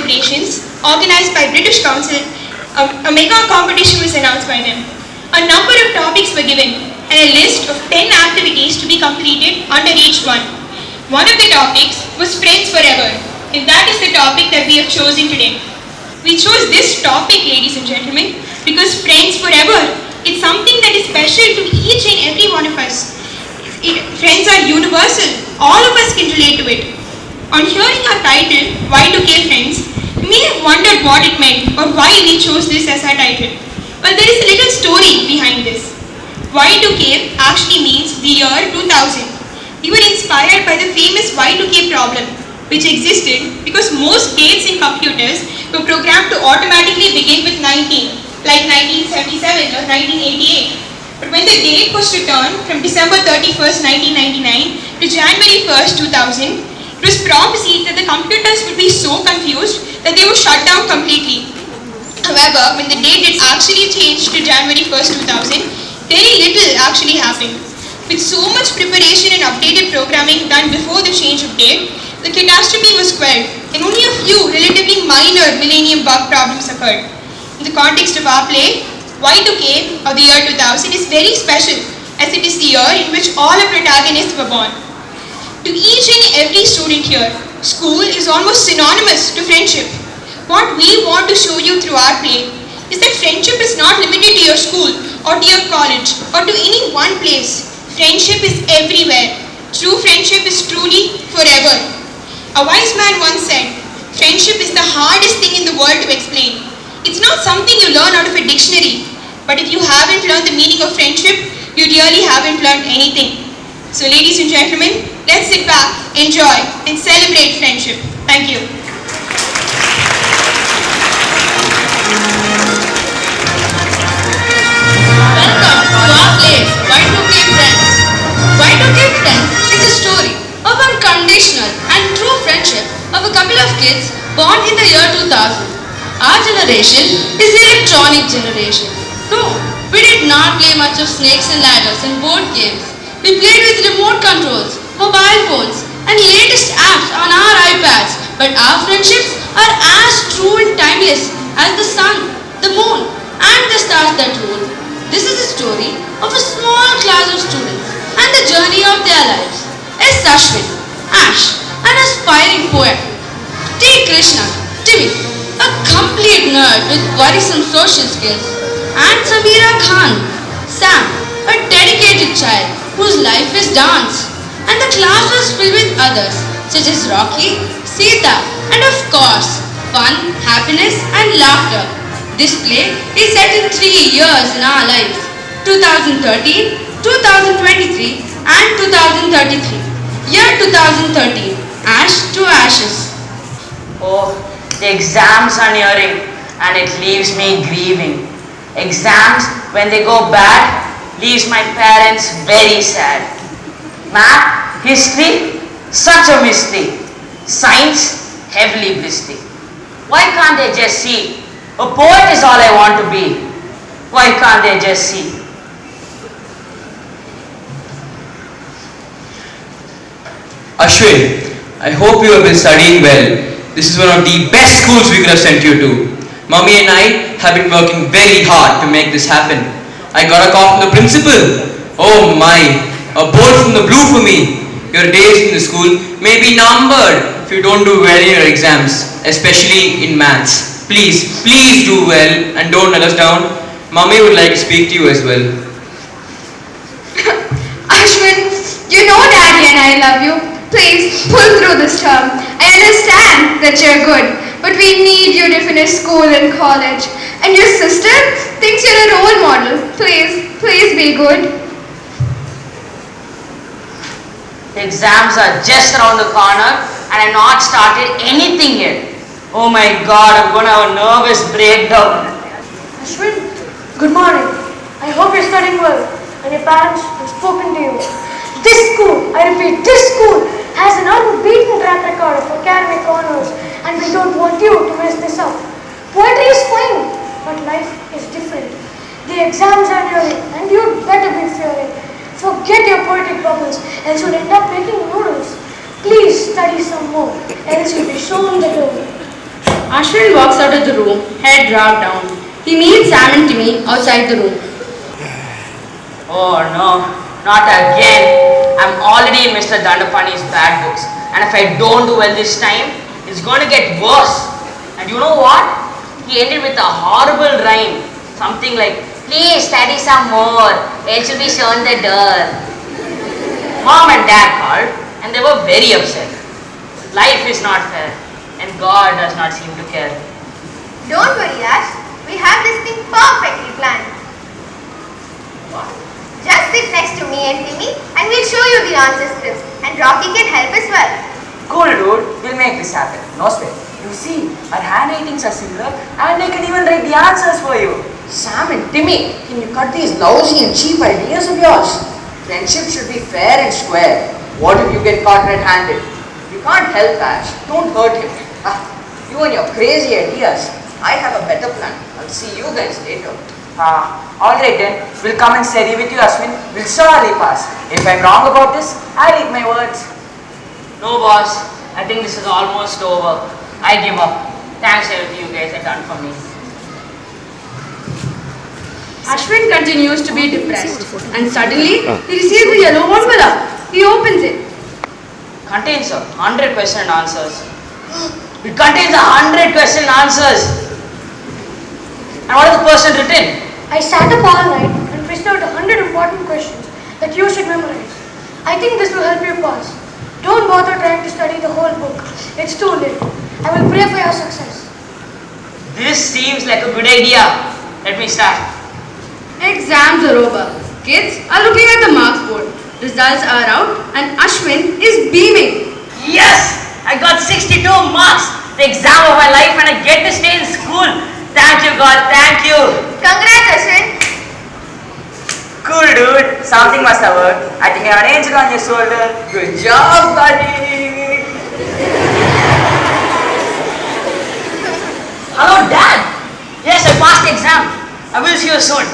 celebrations organized by British Council, a mega competition was announced by them. A number of topics were given and a list of 10 activities to be completed under each one. One of the topics was Friends Forever, and that is the topic that we have chosen today. We chose this topic, ladies and gentlemen, because Friends Forever is something that is special to each and every one of us. Friends are universal. All of us can relate to it. On hearing our title, Y2K Friends, you may have wondered what it meant or why we chose this as our title. Well, there is a little story behind this. Y2K actually means the year 2000. We were inspired by the famous Y2K problem, which existed because most gates in computers were programmed to automatically begin with 19, like 1977 or 1988. But when the date was to turn from December 31st, 1999 to January 1st, 2000, it was prophesied that the computers would be so confused that they would shut down completely. However, when the date did actually change to January 1st, 2000, very little actually happened. With so much preparation and updated programming done before the change of date, the catastrophe was quelled and only a few relatively minor Millennium bug problems occurred. In the context of our play, Y2K, or the year 2000, is very special as it is the year in which all our protagonists were born. To each and every student here, school is almost synonymous to friendship. What we want to show you through our play is that friendship is not limited to your school or to your college or to any one place. Friendship is everywhere. True friendship is truly forever. A wise man once said, friendship is the hardest thing in the world to explain. It's not something you learn out of a dictionary, but if you haven't learned the meaning of friendship, you really haven't learned anything. So ladies and gentlemen, let's sit back, enjoy, and celebrate friendship. Thank you. Welcome to our play, Y2K Friends. Y2K Friends is a story of unconditional and true friendship of a couple of kids born in the year 2000. Our generation is the electronic generation. No, we did not play much of snakes and ladders and board games. We played with remote controls, mobile phones, and latest apps on our iPads. But our friendships are as true and timeless as the sun, the moon, and the stars that rule. This is the story of a small class of students and the journey of their lives. S. Ashwin, Ash, an aspiring poet. T. Krishna, Timmy, a complete nerd with worrisome social skills. And Samira Khan, Sam, a dedicated child whose life is dance. And the class was filled with others such as Rocky, Sita, and of course, fun, happiness, and laughter. This play is set in 3 years in our lives, 2013, 2023, and 2033. Year 2013, Ash to Ashes. Oh, the exams are nearing and it leaves me grieving. Exams, when they go bad, leaves my parents very sad. Math, history, such a mystery. Science, heavily blissful. Why can't they just see? A poet is all I want to be. Why can't they just see? Ashwin, I hope you have been studying well. This is one of the best schools we could have sent you to. Mummy and I have been working very hard to make this happen. I got a call from the principal. Oh my, a bolt from the blue for me. Your days in the school may be numbered if you don't do well in your exams, especially in maths. Please, please do well and don't let us down. Mummy would like to speak to you as well. Ashwin, you know Daddy and I love you. Please pull through this term. I understand that you're good, but we need you to finish school and college. And your sister thinks you're a role model. Please, please be good. The exams are just around the corner and I've not started anything yet. Oh my god, I'm gonna have a nervous breakdown. Ashwin, good morning. I hope you're studying well and your parents have spoken to you. This school, I repeat, this school has an unbeaten track record of academic honors and we don't want you to mess this up. Poetry is fine, but life is different. The exams are nearing and you'd better be fearing. Forget your poetic bubbles, else you'll end up making noodles. Please study some more, else you'll be shown the door. Ashwin walks out of the room, head dropped down. He meets Sam and Timmy outside the room. Oh no, not again. I'm already in Mr. Dandapani's bad books. And if I don't do well this time, it's going to get worse. And you know what? He ended with a horrible rhyme. Something like, please study some more, else you'll be shown the door. Mom and Dad called and they were very upset. Life is not fair and God does not seem to care. Don't worry, Ash. We have this thing perfectly planned. Just sit next to me and Timmy and we'll show you the answer scripts. And Rocky can help as well. Cool dude, we'll make this happen. No sweat. You see, our handwritings are similar and I can even write the answers for you. Sam and Timmy, can you cut these lousy and cheap ideas of yours? Friendship should be fair and square. What if you get caught red-handed? You can't help Ash. Don't hurt him. You and your crazy ideas. I have a better plan. I'll see you guys later. Alright then, we'll come and study with you Ashwin. We'll surely pass. If I'm wrong about this, I'll eat my words. No boss, I think this is almost over. I give up. Thanks everything you guys have done for me. Ashwin continues to be depressed and suddenly he receives a yellow envelope. He opens it. Contains 100 question answers. It contains 100 question answers. And what has the person written? I sat up all night and pressed out 100 important questions that you should memorize. I think this will help you pass. Don't bother trying to study the whole book. It's too late. I will pray for your success. This seems like a good idea. Let me start. Exams are over. Kids are looking at the marks board. Results are out and Ashwin is beaming. Yes! I got 62 marks. The exam of my life and I get to stay in school. Thank you God, thank you. Congrats, Ashwin. Cool dude, something must have worked. I think I have an angel on your shoulder. Good job buddy. Hello Dad. Yes, I passed the exam. I will see you soon.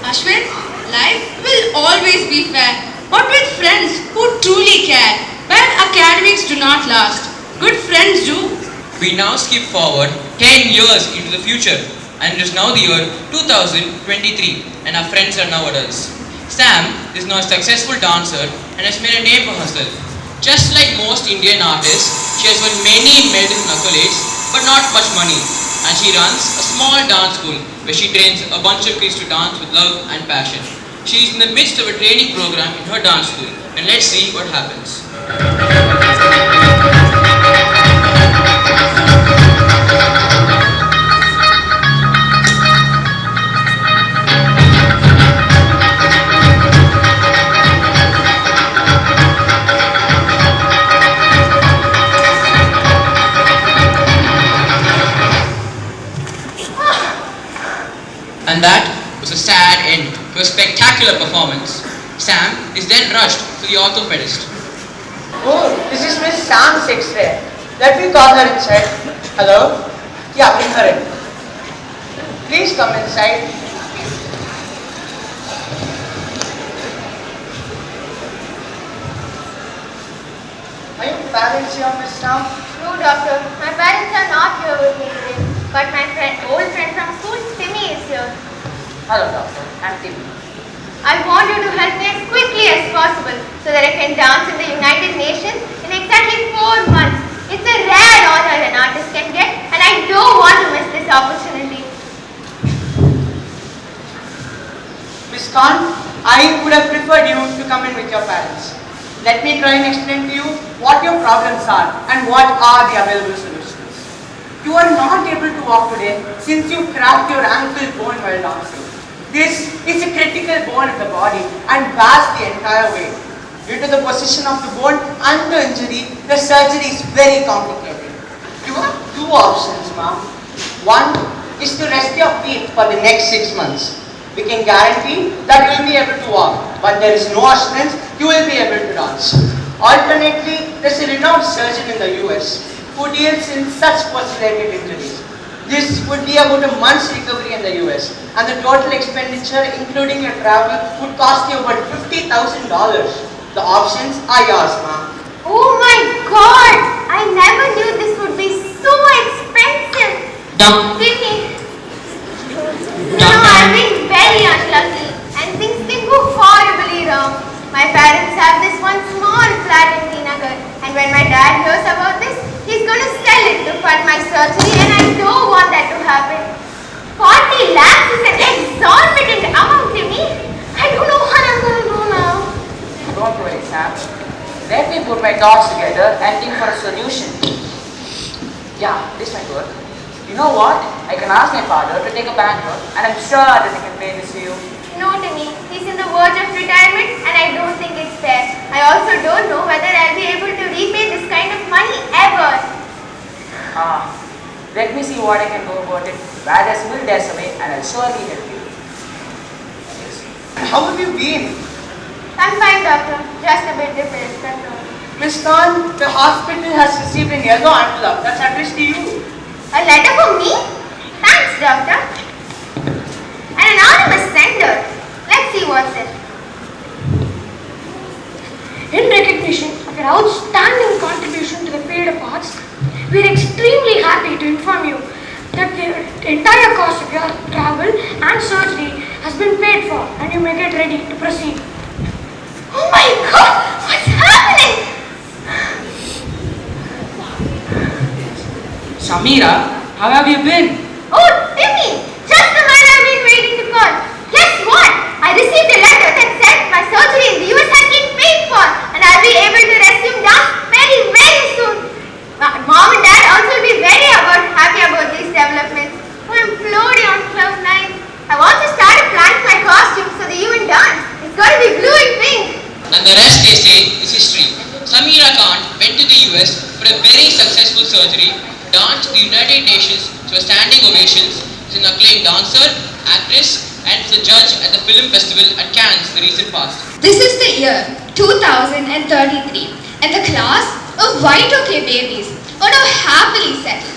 Ashwin, life will always be fair, but with friends who truly care. Bad academics do not last. Good friends do. We now skip forward 10 years into the future, and it is now the year 2023 and our friends are now adults. Sam is now a successful dancer and has made a name for herself. Just like most Indian artists, she has won many medals and accolades but not much money, and she runs a small dance school where she trains a bunch of kids to dance with love and passion. She is in the midst of a training program in her dance school, and let's see what happens. And that was a sad end to a spectacular performance. Sam is then rushed to the orthopedist. Oh, this is Miss Sam's X-ray. Let me call her inside. Hello? Yeah, bring her in. Please come inside. Are your parents here, Miss Sam? No, doctor. My parents are not here with me today. But my old friend from school, Timmy, is here. Hello doctor, I'm Timmy. I want you to help me as quickly as possible so that I can dance in the United Nations in exactly 4 months. It's a rare honor an artist can get and I don't want to miss this opportunity. Miss Khan, I would have preferred you to come in with your parents. Let me try and explain to you what your problems are and what are the available solutions. You are not able to walk today since you cracked your ankle bone while dancing. This is a critical bone in the body and bears the entire weight. Due to the position of the bone and the injury, the surgery is very complicated. You have 2 options, ma'am. One is to rest your feet for the next 6 months. We can guarantee that you will be able to walk, but there is no assurance you will be able to dance. Alternately, there is a renowned surgeon in the US who deals in such sports-related injuries. This would be about a month's recovery in the US, and the total expenditure, including your travel, would cost you about $50,000. The options are yours, ma'am. Oh my god! I never knew this would be so expensive. Timmy, I've been very unlucky and things can go horribly wrong. My parents have this one small flat in Tinagar, and when my dad hears about this, he's going to sell it to fund my surgery, and I don't want that to happen. 40 lakhs is an exorbitant amount to me. I don't know what I'm going to do now. Don't worry, Sam. Let me put my thoughts together and think for a solution. Yeah, this might work. You know what? I can ask my father to take a bank loan and I'm sure that he can pay this to you. No, Timmy. He's in the verge of retirement and I don't think it's fair. I also don't know whether I'll be able to repay this kind of money ever. Let me see what I can do about it. Where there's will, there's a way and I'll surely help you. How have you been? I'm fine, doctor. Just a bit depressed, that's all. Miss Khan, the hospital has received a yellow envelope that's addressed to you. A letter for me? Thanks, doctor. An anonymous sender. Let's see what's it. In recognition of your outstanding contribution to the field of arts, we are extremely happy to inform you that the entire cost of your travel and surgery has been paid for and you may get ready to proceed. Oh my god! What's happening? Samira, how have you been? Oh, Timmy! Just the man I've been waiting to call. Guess what? I received a letter that said my surgery in the US has been paid for and I'll be able to resume dance very, very soon. Mom and Dad also will be very happy about these developments. Oh, I'm floating on cloud 9. I want to start planning my costume so the UN dance. It's going to be blue and pink. And the rest, they say, is history. Samira Khan went to the US for a very successful surgery, danced the United Nations to a standing ovations, is an acclaimed dancer, actress, and was a judge at the film festival at Cannes the recent past. This is the year 2033 and the class of Y2K babies are now happily settled.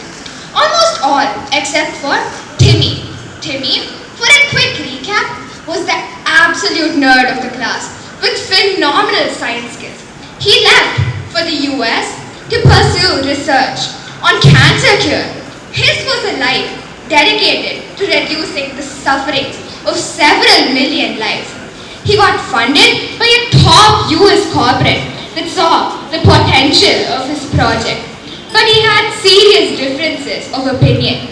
Almost all except for Timmy. Timmy, for a quick recap, was the absolute nerd of the class with phenomenal science skills. He left for the US to pursue research on cancer cure. His was a life dedicated to reducing the sufferings of several million lives. He got funded by a top US corporate that saw the potential of his project, but he had serious differences of opinion.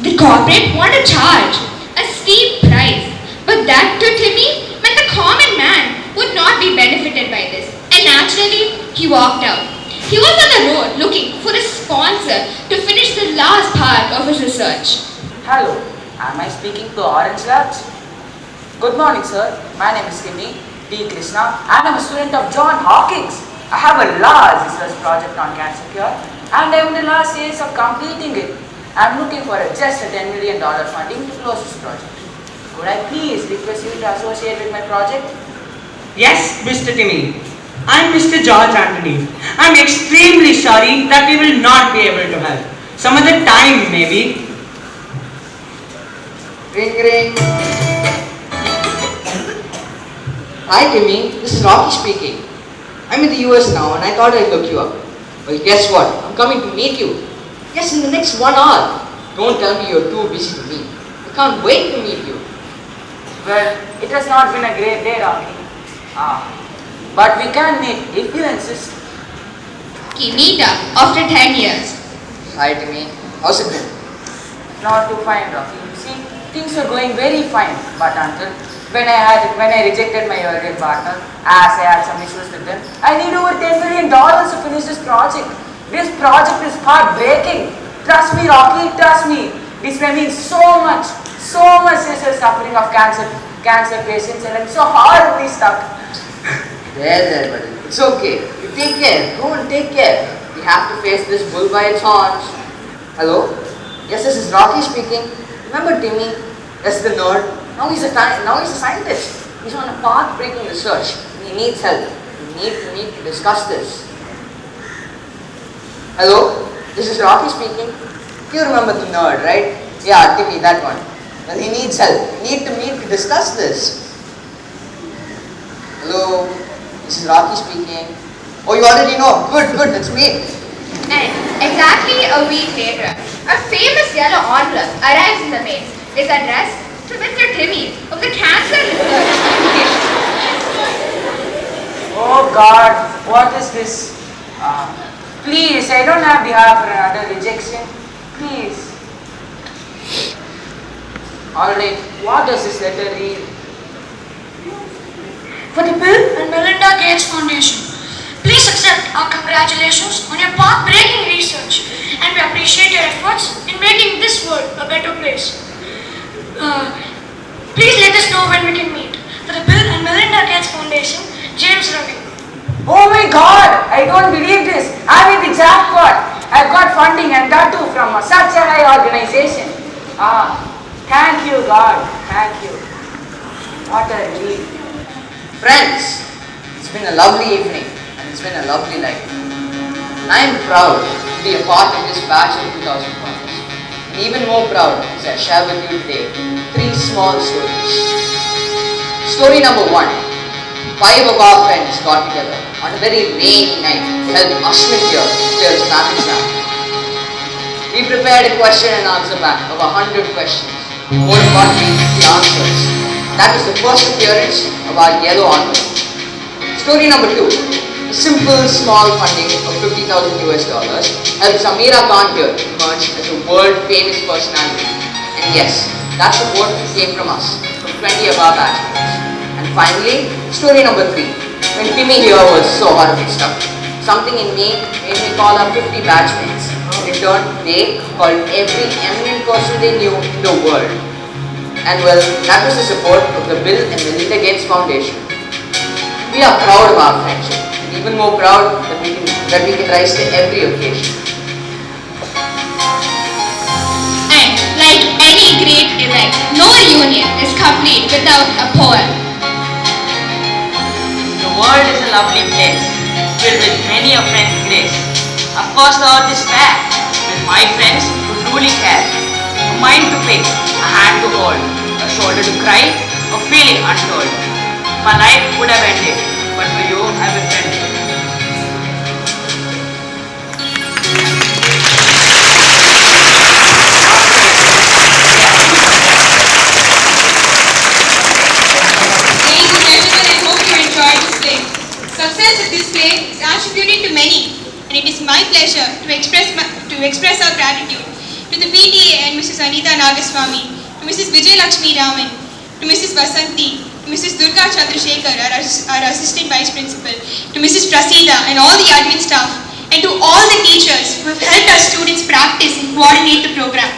The corporate wanted to charge a steep price, but that to Timmy meant the common man would not be benefited by this, and naturally he walked out. He was on the road looking for a sponsor to finish the last part of his research. Hello, am I speaking to Orange Labs? Good morning, sir. My name is Timmy D. Krishna and I'm a student of John Hawkins. I have a large research project on cancer cure and I'm in the last phase of completing it. I'm looking for just a $10 million funding to close this project. Could I please request you to associate with my project? Yes, Mr. Timmy. I'm Mr. George Anthony. I'm extremely sorry that we will not be able to help. Some other time, maybe. Ring ring. Hi Timmy, this is Rocky speaking. I'm in the US now and I thought I'd look you up. Well, guess what? I'm coming to meet you. Yes, in the next 1 hour. Don't tell me you're too busy to meet. I can't wait to meet you. Well, it has not been a great day, Rocky. But we can meet if you insist. Meet up after 10 years. Hi Timmy, how's it been? Not too fine, Rocky. You see, things were going very fine, but until when I rejected my earlier partner, as I had some issues with them, I need over $10 million to finish this project. This project is heartbreaking. Trust me, Rocky, trust me. This may mean so much sister suffering of cancer patients, and I'm so horribly stuck. There, buddy. It's okay. You take care. Go and take care. We have to face this bull by its horns. Hello? Yes, this is Rocky speaking. Remember Timmy? That's the nerd. Now he's a scientist. He's on a path-breaking research. He needs help. We need to meet to discuss this. Hello? This is Rocky speaking. You remember the nerd, right? Yeah, Timmy, that one. Well, he needs help. We need to meet to discuss this. Hello? This is Rocky speaking. Oh, you already know. Good, good, that's me. And exactly a week later, a famous yellow envelope arrives in the mail. It's addressed to Mr. Timmy of the Cancer Research Foundation. Oh God, what is this? Please, I don't have the heart for another rejection. Please. Alright, what does this letter read? For the Bill and Melinda Gates Foundation, please accept our congratulations on your path-breaking research, and we appreciate your efforts in making this world a better place. Please let us know when we can meet. For the Bill and Melinda Gates Foundation, James Ravi. Oh my God, I don't believe this. I'm in the jackpot. I've got funding and that too from such a high organization. Thank you God, thank you. What a relief. Friends, it's been a lovely evening and it's been a lovely life. And I am proud to be a part of this batch of 2000 points. And even more proud as I share with you today 3 small stories. Story number 1. 5 of our friends got together on a very rainy night to help Ashwin here clear his math exam. We prepared a question and answer bank of 100 questions. More importantly, the answers. That was the first appearance of our yellow envelope. Story number 2. A simple, small funding of $50,000 helped Samira Khan here emerge as a world-famous personality. And yes, that support came from us, from 20 of our batchmates. And finally, story number 3. When Timmy here was so horribly stuck, something in me made me call up 50 batchmates. In return, they called every eminent person they knew in the world. And well, that was the support of the Bill and Melinda Gates Foundation. We are proud of our friendship, and even more proud that we can rise to every occasion. And like any great event, no reunion is complete without a poem. The world is a lovely place, filled with many a friend's grace. Of course the earth is fair, with my friends who truly care. A mind to pick, a hand to hold, a shoulder to cry, a feeling untold. My life would have ended, but for you I befriended. Ladies and gentlemen, I hope you enjoyed this play. Success of this play is attributed to many, and it is my pleasure to express our gratitude to the PTA and Mrs. Anita Nagaswamy, to Mrs. Vijay Lakshmi Raman, to Mrs. Vasanti, to Mrs. Durga Chandrasekhar, our Assistant Vice Principal, to Mrs. Prasida and all the admin staff, and to all the teachers who have helped our students practice and coordinate the program.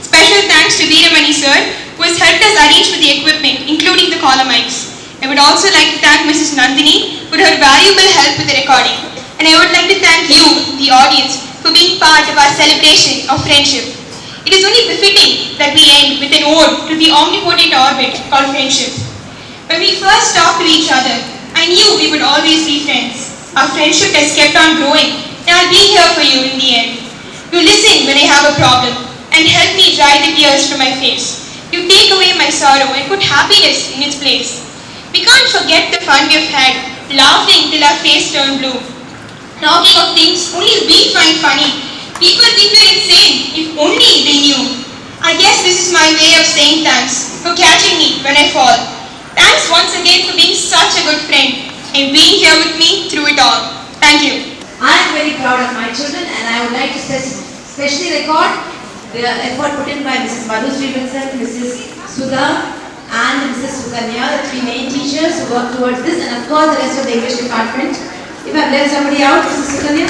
Special thanks to Veeramani sir, who has helped us arrange for the equipment, including the collar mics. I would also like to thank Mrs. Nandini for her valuable help with the recording. And I would like to thank you, the audience, for being part of our celebration of friendship. It is only befitting that we end with an ode to the omnipotent orbit called friendship. When we first talked to each other, I knew we would always be friends. Our friendship has kept on growing, and I'll be here for you in the end. You listen when I have a problem, and help me dry the tears from my face. You take away my sorrow and put happiness in its place. We can't forget the fun we've had, laughing till our face turned blue. Talking of things only we find funny. People think we're insane, if only they knew. I guess this is my way of saying thanks for catching me when I fall. Thanks once again for being such a good friend and being here with me through it all. Thank you. I am very proud of my children, and I would like to especially record the effort put in by Mrs. Madhu Srivatsan, Mrs. Sudha and Mrs. Sukanya, the 3 main teachers who worked towards this, and of course the rest of the English department. If I've left somebody out, Mrs. Sukanya?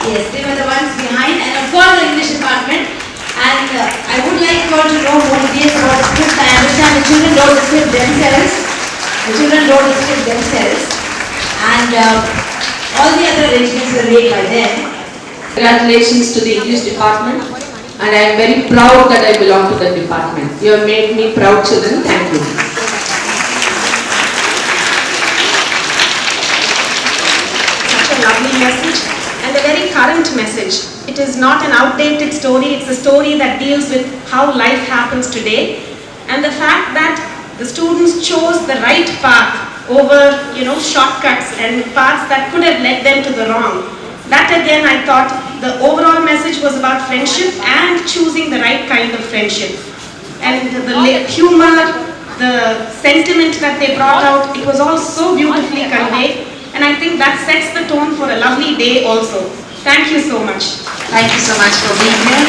Yes, they were the ones behind, and of course the English department. And I would like you all to know what it is about the script. I understand the children wrote the script themselves. And all the other arrangements were made by them. Congratulations to the English department, and I am very proud that I belong to the department. You have made me proud, children. Thank you. Such a lovely message, and a very current message. It is not an outdated story, it's a story that deals with how life happens today, and the fact that the students chose the right path over, shortcuts and paths that could have led them to the wrong. That again, I thought the overall message was about friendship and choosing the right kind of friendship. And the humor, the sentiment that they brought out, it was all so beautifully conveyed. And I think that sets the tone for a lovely day also. Thank you so much. Thank you so much for being here.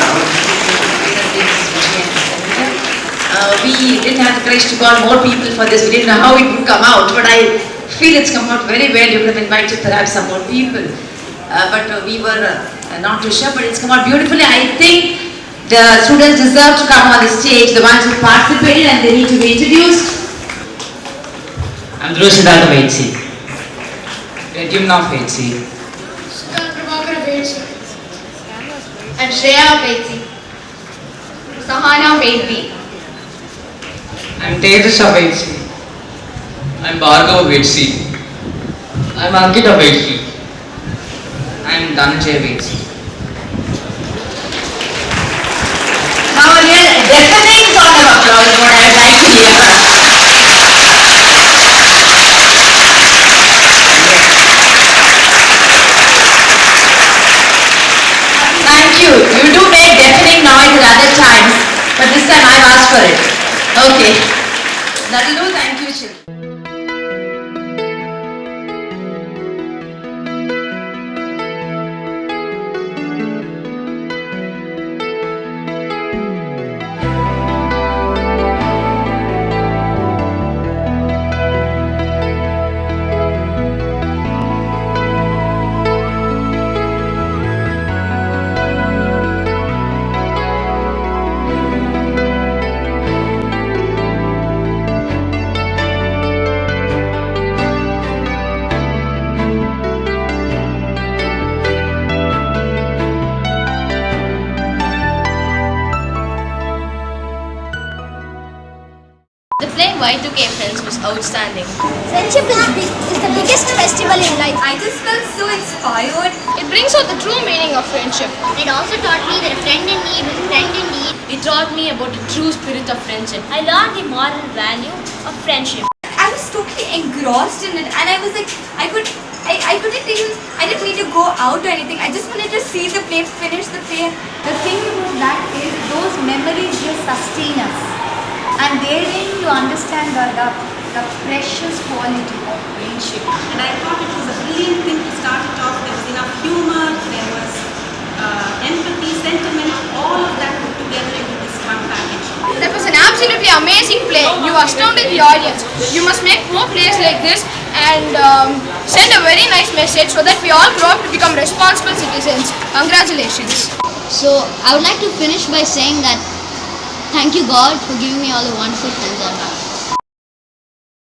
We didn't have the courage to call more people for this. We didn't know how it would come out, but I feel it's come out very well. You could have invited perhaps some more people. But we were not too sure, but it's come out beautifully. I think the students deserve to come on the stage, the ones who participated, and they need to be introduced. I'm Dhruv Siddhartha of 8C. Pradyumna of 8C. Prabhakar of 8C. And Shreya of 8C. Sahana of 8B. I'm Tejas of 8C. I'm Bhargav of 8C. I'm Ankit of 8C. I'm Dhananjay of 8C. Now a real deafening sound of applause is what I would like to hear. Thank you. You do make deafening noise at other times, but this time I've asked for it. Okay. That'll do. Thank you, children. The play Y2K Friends was outstanding. Friendship is the biggest festival in life. I just felt so inspired. It brings out the true meaning of friendship. It also taught me that a friend in need is a friend indeed. It taught me about the true spirit of friendship. I learned the moral value of friendship. I was totally engrossed in it, and I was like, I didn't need to go out or anything. I just wanted to see the play, finish the play. The thing about that is those memories just sustain us. And therein you understand the precious quality of friendship. And I thought it was a brilliant thing to start it off. There was enough humor, there was empathy, sentiment, all of that put together into this one package. That was an absolutely amazing play. You astounded the audience. You must make more plays like this and send a very nice message so that we all grow up to become responsible citizens. Congratulations. So I would like to finish by saying that thank you God for giving me all the wonderful friends I have.